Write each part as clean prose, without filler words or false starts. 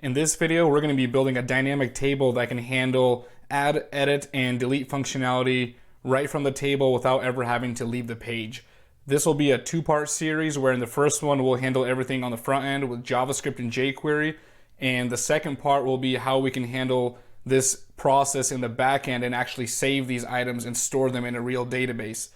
In this video, we're going to be building a dynamic table that can handle add, edit, and delete functionality right from the table without ever having to leave the page. This will be a two-part series where in the first one, we'll handle everything on the front end with JavaScript and jQuery. And the second part will be how we can handle this process in the back end and actually save these items and store them in a real database.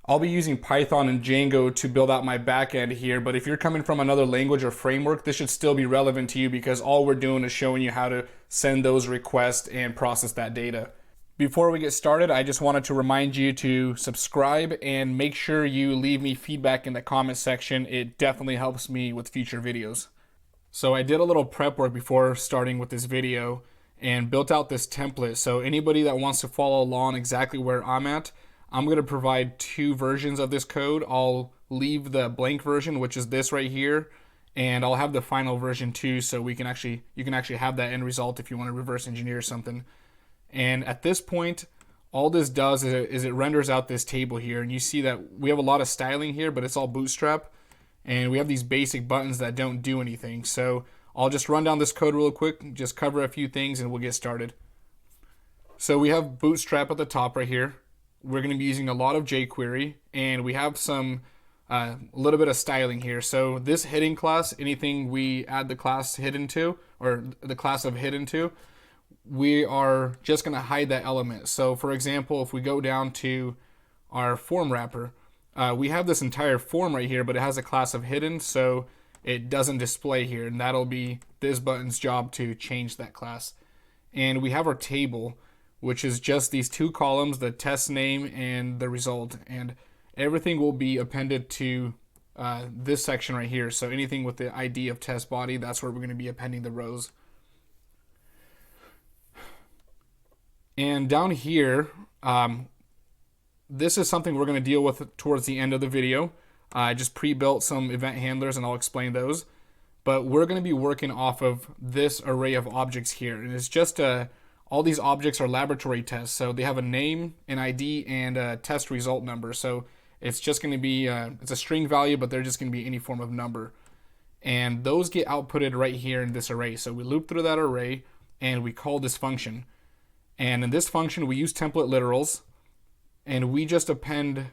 I'll be using Python and Django to build out my backend here, but if you're coming from another language or framework, this should still be relevant to you because all we're doing is showing you how to send those requests and process that data. Before we get started, I just wanted to remind you to subscribe and make sure you leave me feedback in the comment section. It definitely helps me with future videos. So I did a little prep work before starting with this video and built out this template. So anybody that wants to follow along exactly where I'm at, I'm going to provide two versions of this code. I'll leave the blank version, which is this right here, and I'll have the final version too, so you can actually have that end result if you want to reverse engineer something. And at this point, all this does is it renders out this table here, and you see that we have a lot of styling here, but it's all Bootstrap, and we have these basic buttons that don't do anything. So I'll just run down this code real quick, just cover a few things, and we'll get started. So we have Bootstrap at the top right here. We're going to be using a lot of jQuery, and we have a little bit of styling here. So this hidden class, anything we add the class hidden to, or the class of hidden to, we are just going to hide that element. So for example, if we go down to our form wrapper, we have this entire form right here, but it has a class of hidden, so it doesn't display here, and that'll be this button's job to change that class. And we have our table, which is just these two columns, the test name and the result, and everything will be appended to this section right here. So anything with the ID of test body, that's where we're going to be appending the rows. And down here, this is something we're going to deal with towards the end of the video. I just pre-built some event handlers, and I'll explain those. But we're going to be working off of this array of objects here, and it's just all these objects are laboratory tests, so they have a name, an ID, and a test result number. So it's just going to be, it's a string value, but they're just going to be any form of number. And those get outputted right here in this array. So we loop through that array, and we call this function. And in this function, we use template literals, and we just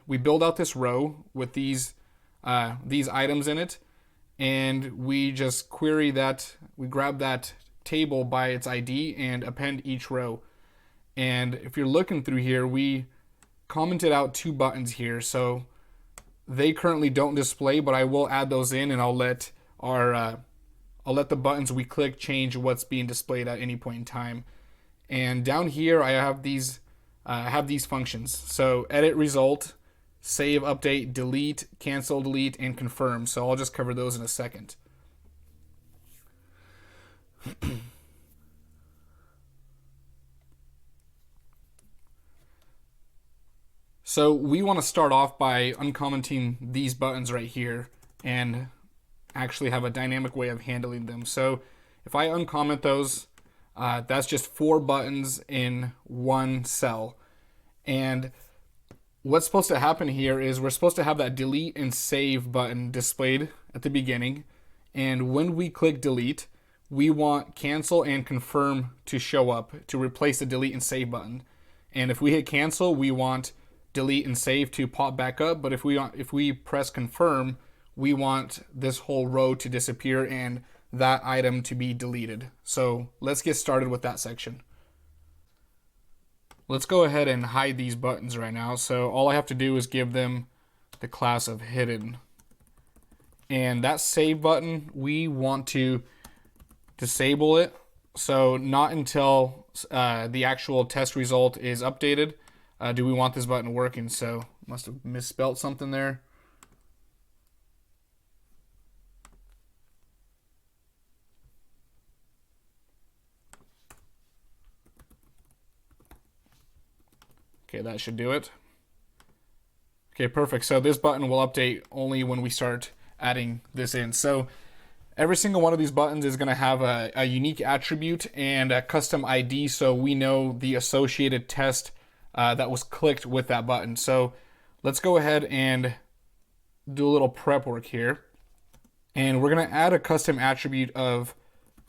we build out this row with these items in it, and we just query that, we grab that table by its ID and append each row. And if you're looking through here, we commented out two buttons here, so they currently don't display, but I will add those in, and I'll let the buttons we click change what's being displayed at any point in time. And down here I have these functions. So edit result, save, update, delete, cancel, delete, and confirm. So I'll just cover those in a second. So we want to start off by uncommenting these buttons right here and actually have a dynamic way of handling them. So if I uncomment those, that's just 4 buttons in one cell. And what's supposed to happen here is we're supposed to have that delete and save button displayed at the beginning. And when we click delete, we want cancel and confirm to show up to replace the delete and save button. And if we hit cancel, we want delete and save to pop back up. But if we press confirm, we want this whole row to disappear and that item to be deleted. So let's get started with that section. Let's go ahead and hide these buttons right now. So all I have to do is give them the class of hidden. And that save button, we want to disable it. So not until the actual test result is updated do we want this button working. So must have misspelled something there. Okay, that should do it. Okay, perfect. So this button will update only when we start adding this in. So every single one of these buttons is going to have a unique attribute and a custom ID, so we know the associated test that was clicked with that button. So let's go ahead and do a little prep work here. And we're going to add a custom attribute of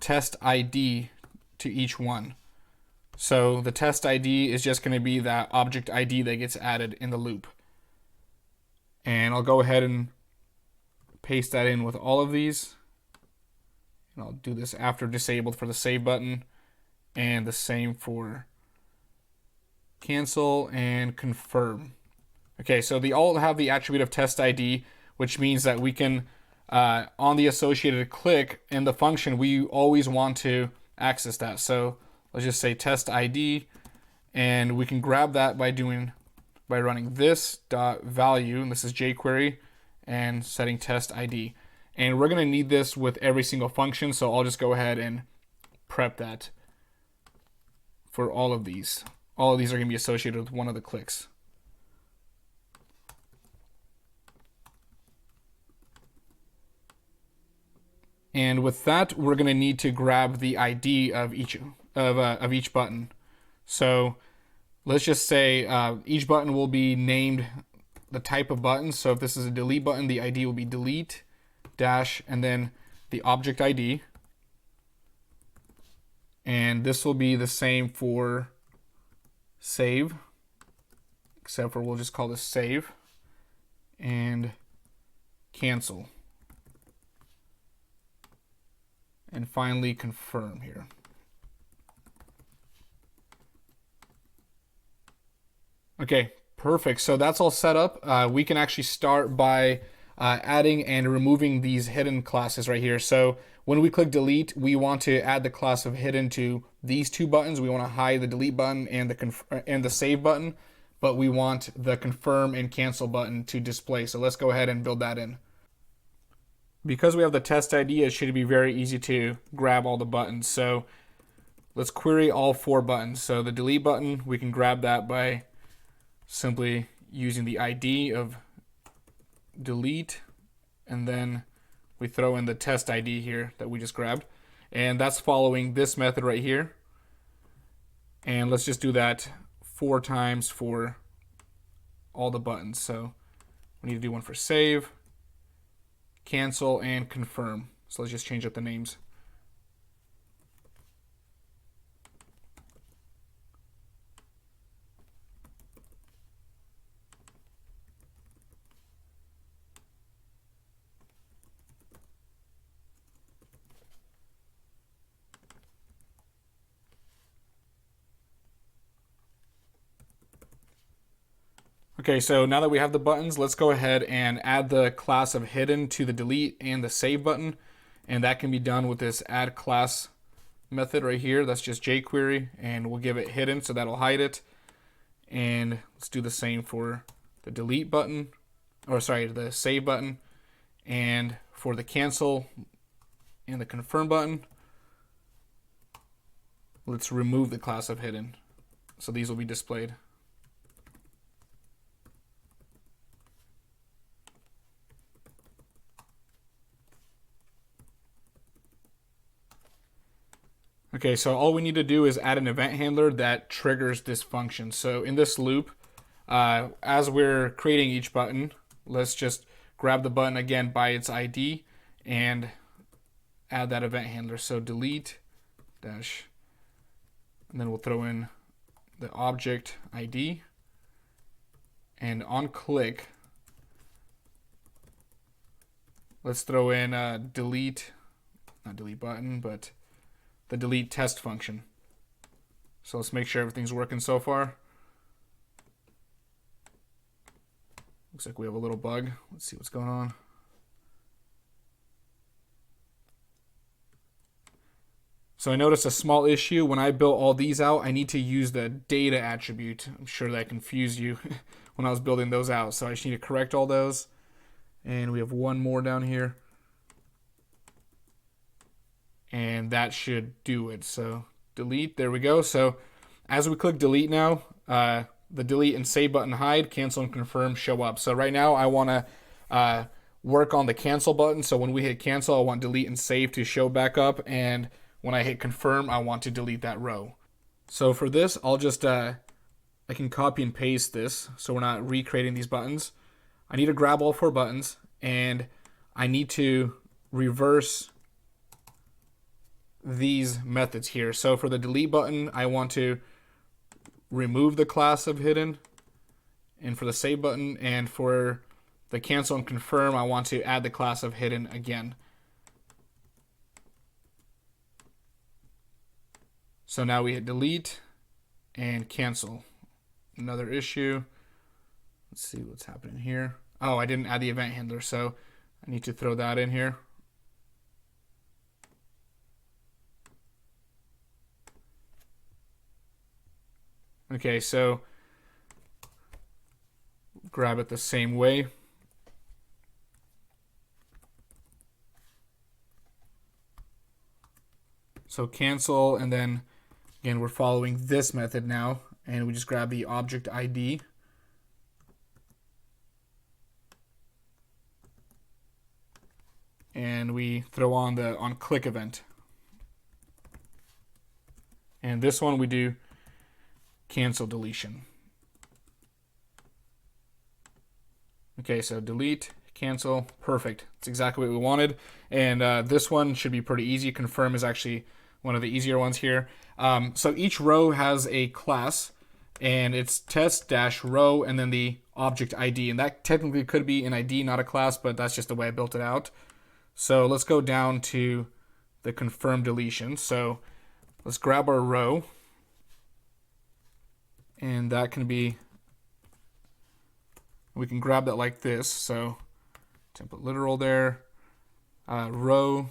test ID to each one. So the test ID is just going to be that object ID that gets added in the loop. And I'll go ahead and paste that in with all of these. And I'll do this after disabled for the save button, and the same for cancel and confirm. Okay, so they all have the attribute of test ID, which means that we can, on the associated click in the function, we always want to access that. So let's just say test ID, and we can grab that by running this dot value, and this is jQuery, and setting test ID. And we're going to need this with every single function, so I'll just go ahead and prep that for all of these. All of these are going to be associated with one of the clicks. And with that, we're going to need to grab the ID of each button. So let's just say each button will be named the type of button. So if this is a delete button, the ID will be delete dash and then the object ID. And this will be the same for save, except for we'll just call this save, and cancel. And finally confirm here. Okay, perfect. So that's all set up. We can actually start by adding and removing these hidden classes right here. So when we click delete, we want to add the class of hidden to these two buttons. We want to hide the delete button and the save button, but we want the confirm and cancel button to display. So let's go ahead and build that in. Because we have the test ID, it should be very easy to grab all the buttons. So let's query all 4 buttons. So the delete button, we can grab that by simply using the ID of delete, and then we throw in the test ID here that we just grabbed. And that's following this method right here. And let's just do that 4 times for all the buttons. So we need to do one for save, cancel, and confirm. So let's just change up the names. Okay, so now that we have the buttons, let's go ahead and add the class of hidden to the delete and the save button. And that can be done with this add class method right here. That's just jQuery, and we'll give it hidden, so that'll hide it. And let's do the same for the delete button, or sorry, the save button. And for the cancel and the confirm button, let's remove the class of hidden. So these will be displayed. Okay, so all we need to do is add an event handler that triggers this function. So in this loop, as we're creating each button, let's just grab the button again by its ID and add that event handler. So delete dash, and then we'll throw in the object ID. And on click, let's throw in delete, not delete button, but the delete test function. So let's make sure everything's working so far. Looks like we have a little bug. Let's see what's going on. So I noticed a small issue. When I built all these out, I need to use the data attribute. I'm sure that confused you when I was building those out. So I just need to correct all those. And we have one more down here. And that should do it. So delete, there we go. So as we click delete now, the delete and save button hide, cancel and confirm show up. So right now I want to work on the cancel button. So when we hit cancel, I want delete and save to show back up. And when I hit confirm, I want to delete that row. So for this, I'll just, I can copy and paste this so we're not recreating these buttons. I need to grab all 4 buttons, and I need to reverse these methods here. So for the delete button, I want to remove the class of hidden, and for the save button and for the cancel and confirm, I want to add the class of hidden again. So now we hit delete and cancel. Another issue. Let's see what's happening here. Oh, I didn't add the event handler, so I need to throw that in here. Okay, so grab it the same way. So cancel, and then again, we're following this method now, and we just grab the object ID. And we throw on the onClick event. And this one we do cancel deletion. Okay, so delete, cancel, perfect. That's exactly what we wanted. And this one should be pretty easy. Confirm is actually one of the easier ones here. So each row has a class, and it's test-row and then the object ID. And that technically could be an ID, not a class, but that's just the way I built it out. So let's go down to the confirm deletion. So let's grab our row, and that can be, we can grab that like this. So template literal there, row,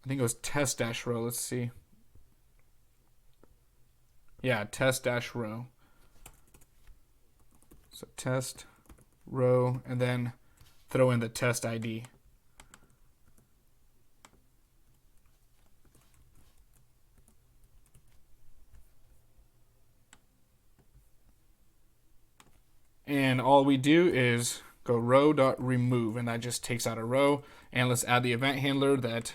I think it was test-row, let's see. Yeah, test-row. So test, row, and then throw in the test ID. And all we do is go row.remove, and that just takes out a row. And let's add the event handler that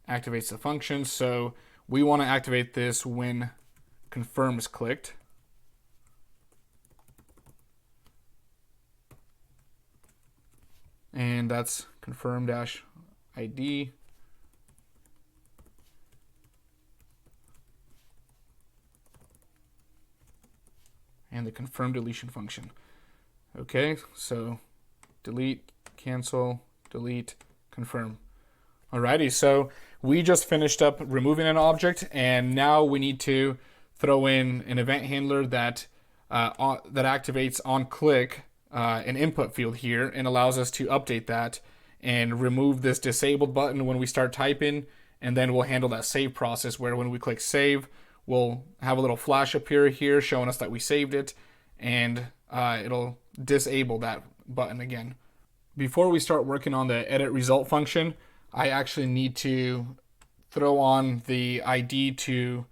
activates the function. So we want to activate this when confirm is clicked. And that's confirm-ID. And the confirm deletion function. Okay, so delete, cancel, delete, confirm. Alrighty, so we just finished up removing an object, and now we need to throw in an event handler that activates on click an input field here and allows us to update that and remove this disabled button when we start typing, and then we'll handle that save process where when we click save, we'll have a little flash appear here showing us that we saved it, and it'll disable that button again. Before we start working on the edit result function, I actually need to throw on the ID to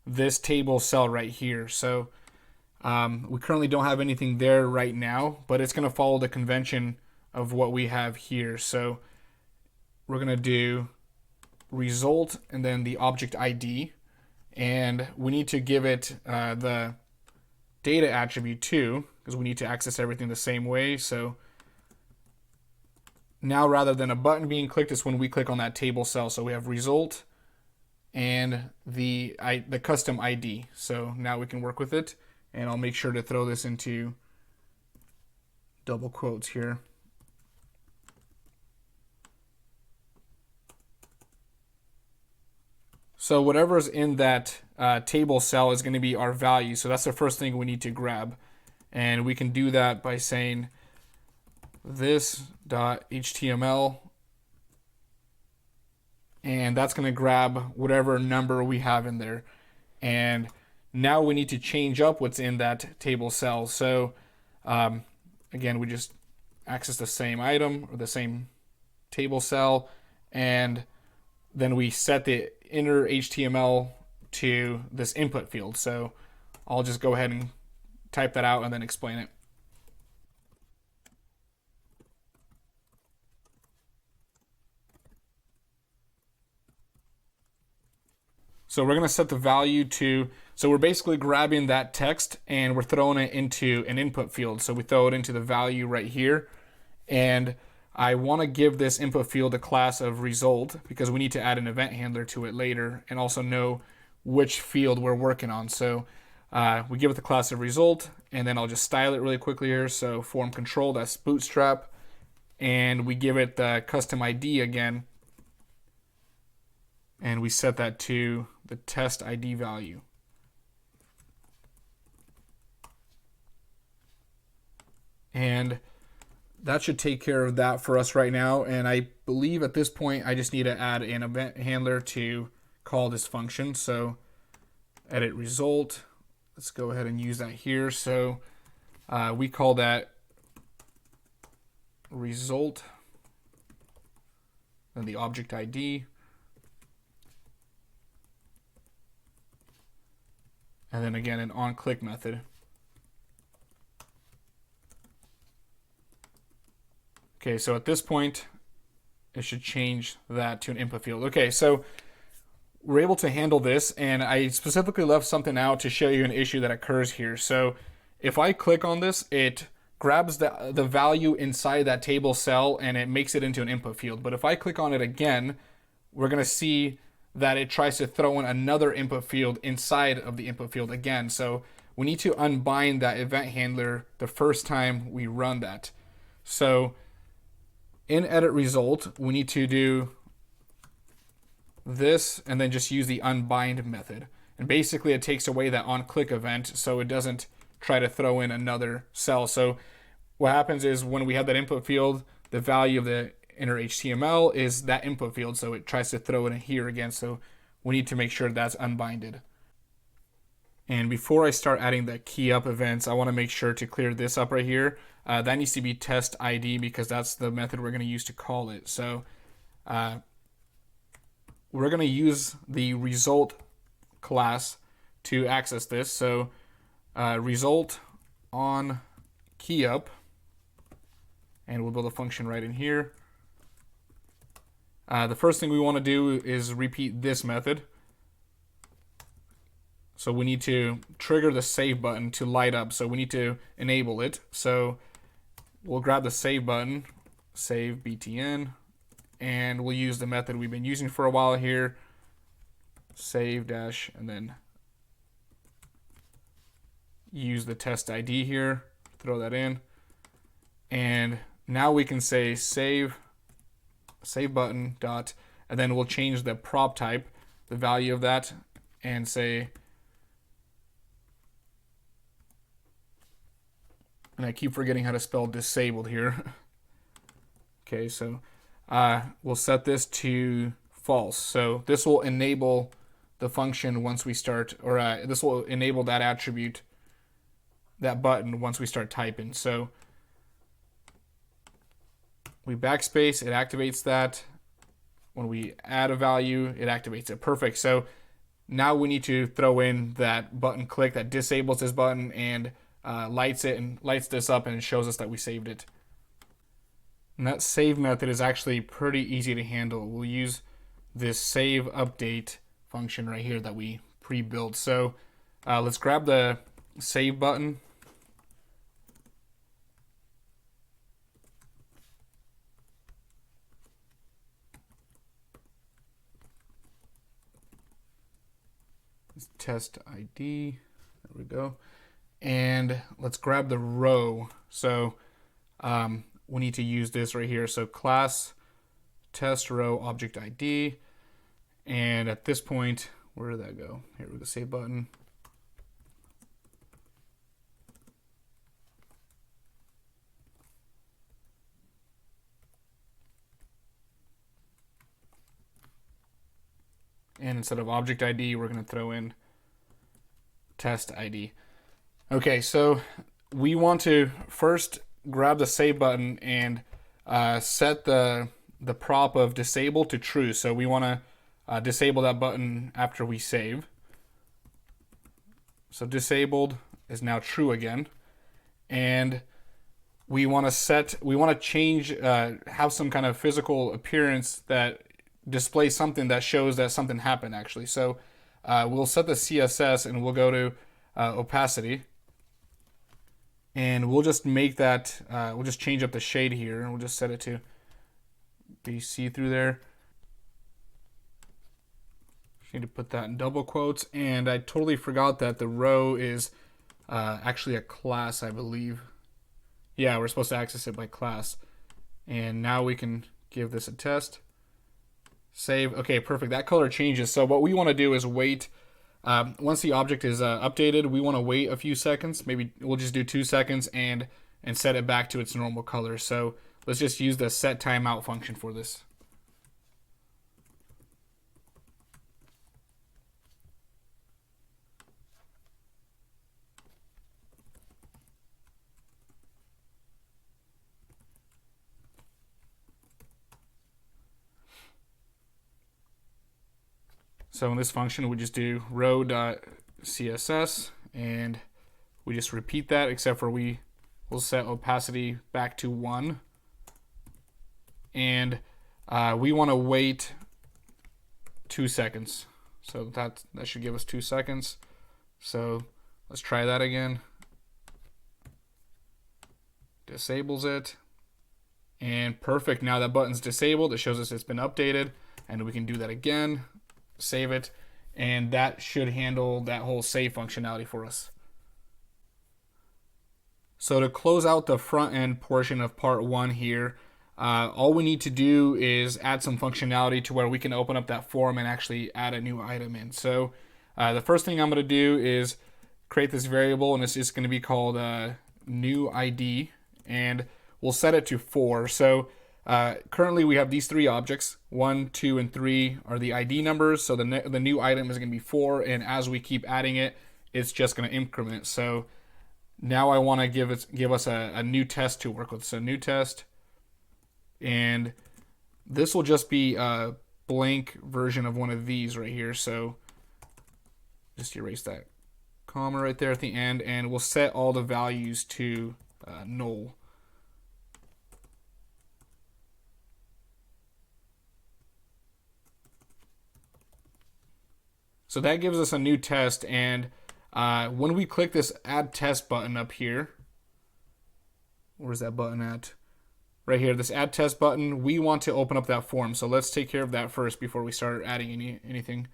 this table cell right here. So we currently don't have anything there right now, but it's going to follow the convention of what we have here. So we're going to do result and then the object ID. And we need to give it the data attribute too, because we need to access everything the same way. So now rather than a button being clicked, it's when we click on that table cell. So we have result and the custom ID. So now we can work with it. And I'll make sure to throw this into double quotes here. So whatever's in that table cell is going to be our value. So that's the first thing we need to grab. And we can do that by saying this.html. And that's going to grab whatever number we have in there. And now we need to change up what's in that table cell. So again, we just access the same item or the same table cell, and then we set the inner HTML to this input field. So I'll just go ahead and type that out and then explain it. So we're going to set the value to, so we're basically grabbing that text and we're throwing it into an input field. So we throw it into the value right here. And I want to give this input field a class of result because we need to add an event handler to it later and also know which field we're working on. So we give it the class of result, and then I'll just style it really quickly here. So form control, that's bootstrap, and we give it the custom ID again, and we set that to the test ID value. And that should take care of that for us right now. And I believe at this point I just need to add an event handler to call this function. So edit result, let's go ahead and use that here. So we call that result, and the object ID, and then again an onClick method. Okay, so at this point, it should change that to an input field. Okay, so we're able to handle this, and I specifically left something out to show you an issue that occurs here. So if I click on this, it grabs the value inside that table cell and it makes it into an input field. But if I click on it again, we're going to see that it tries to throw in another input field inside of the input field again. So we need to unbind that event handler the first time we run that. So in edit result, we need to do this and then just use the unbind method. And basically it takes away that onClick event so it doesn't try to throw in another cell. So what happens is when we have that input field, the value of the inner HTML is that input field, so it tries to throw it in here again. So we need to make sure that's unbinded. And before I start adding the key up events, I want to make sure to clear this up right here. That needs to be test ID because that's the method we're going to use to call it. So we're going to use the result class to access this. So result on key up, and we'll build a function right in here. The first thing we want to do is repeat this method. So we need to trigger the save button to light up. So we need to enable it. So we'll grab the save button, save btn, and we'll use the method we've been using for a while here, save dash, and then use the test ID here, throw that in. And now we can say save button dot, and then we'll change the prop type, the value of that, and say, and I keep forgetting how to spell disabled here. Okay, so we'll set this to false. So this will enable the function once we start, or this will enable that attribute, that button, once we start typing. So we backspace, it activates that. When we add a value, it activates it. Perfect. So now we need to throw in that button click that disables this button and lights it and lights this up, and it shows us that we saved it. And that save method is actually pretty easy to handle. We'll use this save update function right here that we pre-built. So let's grab the save button. It's test ID. There we go. And let's grab the row. So we need to use this right here. So class test row object ID. And at this point, where did that go? Here with the save button. And instead of object ID, we're going to throw in test ID. Okay, so we want to first grab the save button and set the prop of disable to true. So we want to disable that button after we save. So disabled is now true again. And we want to change, have some kind of physical appearance that displays something that shows that something happened actually. So we'll set the CSS and we'll go to opacity. And we'll just make that, we'll just change up the shade here, and we'll just set it to be see-through there. Need to put that in double quotes. And I totally forgot that the row is actually a class, I believe. Yeah, we're supposed to access it by class. And now we can give this a test. Save. Okay, perfect. That color changes. So what we want to do is wait. Once the object is updated, we want to wait a few seconds. Maybe we'll just do 2 seconds and set it back to its normal color. So let's just use the set timeout function for this. So in this function, we just do row.css, and we just repeat that, except for we will set opacity back to 1. And we want to wait 2 seconds. So that should give us 2 seconds. So let's try that again. Disables it. And perfect. Now that button's disabled. It shows us it's been updated. And we can do that again. Save it, and that should handle that whole save functionality for us. So to close out the front end portion of part 1 here, all we need to do is add some functionality to where we can open up that form and actually add a new item in. So the first thing I'm going to do is create this variable, and it's just going to be called new ID, and we'll set it to 4. So currently we have these 3 objects. 1, 2, and 3 are the ID numbers. So the new item is going to be 4, and as we keep adding it, it's just going to increment. So now I want to give us a new test to work with. So new test, and this will just be a blank version of one of these right here. So just erase that comma right there at the end, and we'll set all the values to null. So that gives us a new test, and when we click this add test button up here, where's that button at? Right here, this add test button, we want to open up that form. So let's take care of that first before we start adding anything.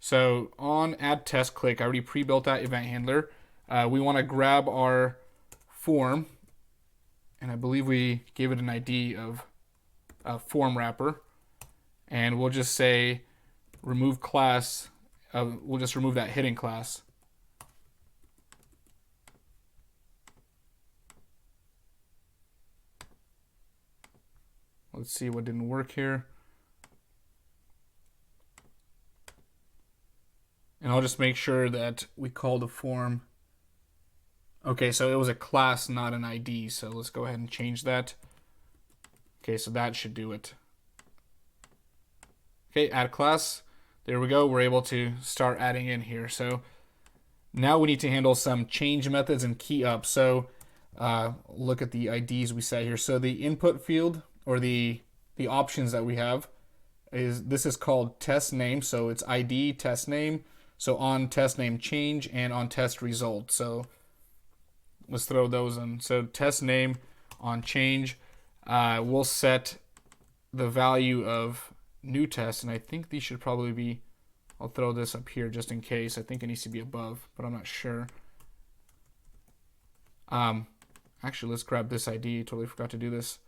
So on add test click, I already pre-built that event handler. We want to grab our form, and I believe we gave it an ID of form wrapper, and we'll just say remove class. We'll just remove that hidden class. Let's see what didn't work here. And I'll just make sure that we call the form. Okay, so it was a class, not an ID. So let's go ahead and change that. Okay, so that should do it. Okay, add class. There we go. We're able to start adding in here. So now we need to handle some change methods and key up. So look at the IDs we set here. So the input field, or the options that we have, this is called test name. So it's ID test name. So on test name change and on test result. So let's throw those in. So test name on change, we'll set the value of new test, and I think these should probably be, I'll throw this up here just in case. I think it needs to be above, but I'm not sure. Actually, let's grab this ID. Totally forgot to do this.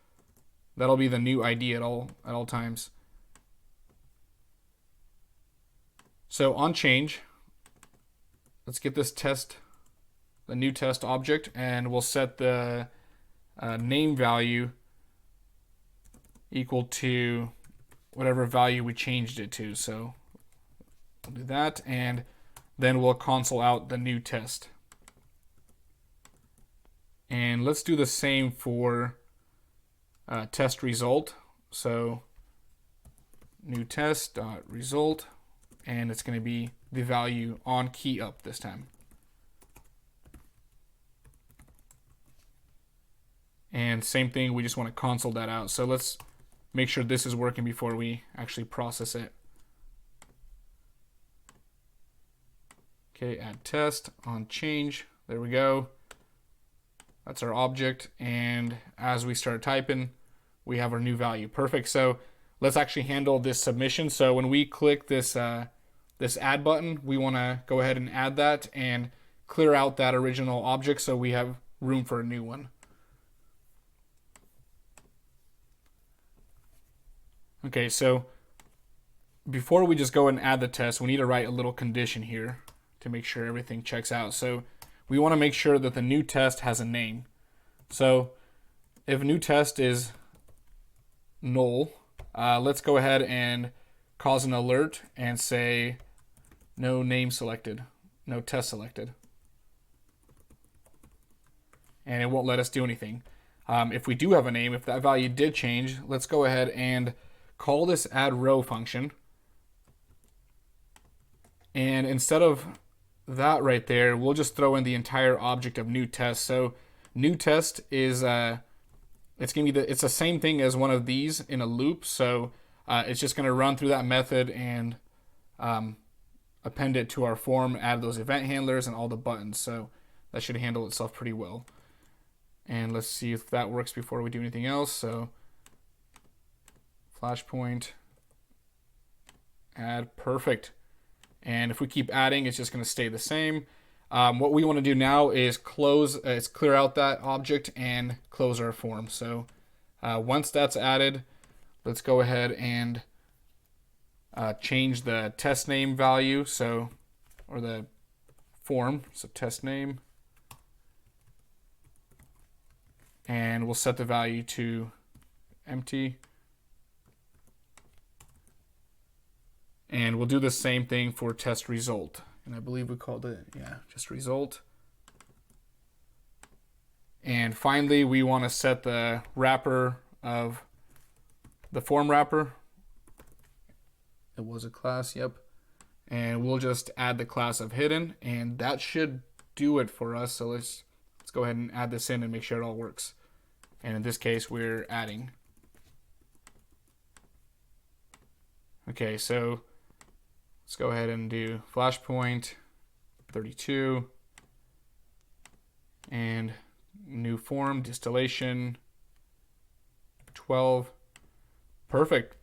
That'll be the new ID at all times. So on change, let's get this test, the new test object, and we'll set the name value equal to whatever value we changed it to. So we'll do that, and then we'll console out the new test. And let's do the same for test result. So new test dot result, and it's going to be the value on key up this time. And same thing, we just want to console that out. So let's make sure this is working before we actually process it. Okay, add test on change. There we go. That's our object. And as we start typing, we have our new value. Perfect. So let's actually handle this submission. So when we click this this add button, we want to go ahead and add that and clear out that original object so we have room for a new one. Okay, so before we just go and add the test, we need to write a little condition here to make sure everything checks out. So we want to make sure that the new test has a name. So if new test is null, let's go ahead and cause an alert and say no name selected, no test selected. And it won't let us do anything. If we do have a name, if that value did change, let's go ahead and call this add row function. And instead of that right there, we'll just throw in the entire object of new test. So new test is it's the same thing as one of these in a loop. So it's just going to run through that method and append it to our form, add those event handlers and all the buttons. So that should handle itself pretty well. And let's see if that works before we do anything else. So flashpoint, add, perfect. And if we keep adding, it's just going to stay the same. What we want to do now is clear out that object and close our form. So once that's added, let's go ahead and change the test name value. So, or the form, so test name. And we'll set the value to empty. And we'll do the same thing for test result. And I believe we called it, just result. And finally, we want to set the wrapper of the form wrapper. It was a class, yep. And we'll just add the class of hidden, and that should do it for us. So let's go ahead and add this in and make sure it all works. And in this case, we're adding. Okay, so let's go ahead and do flashpoint 32 and new form distillation 12. Perfect.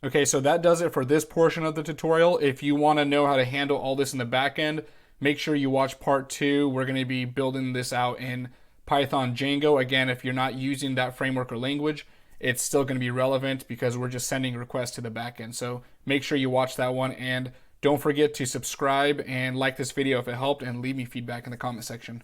Okay, so that does it for this portion of the tutorial. If you want to know how to handle all this in the back end, make sure you watch part 2. We're going to be building this out in Python Django. Again, if you're not using that framework or language, it's still going to be relevant because we're just sending requests to the backend. So make sure you watch that one, and don't forget to subscribe and like this video if it helped, and leave me feedback in the comment section.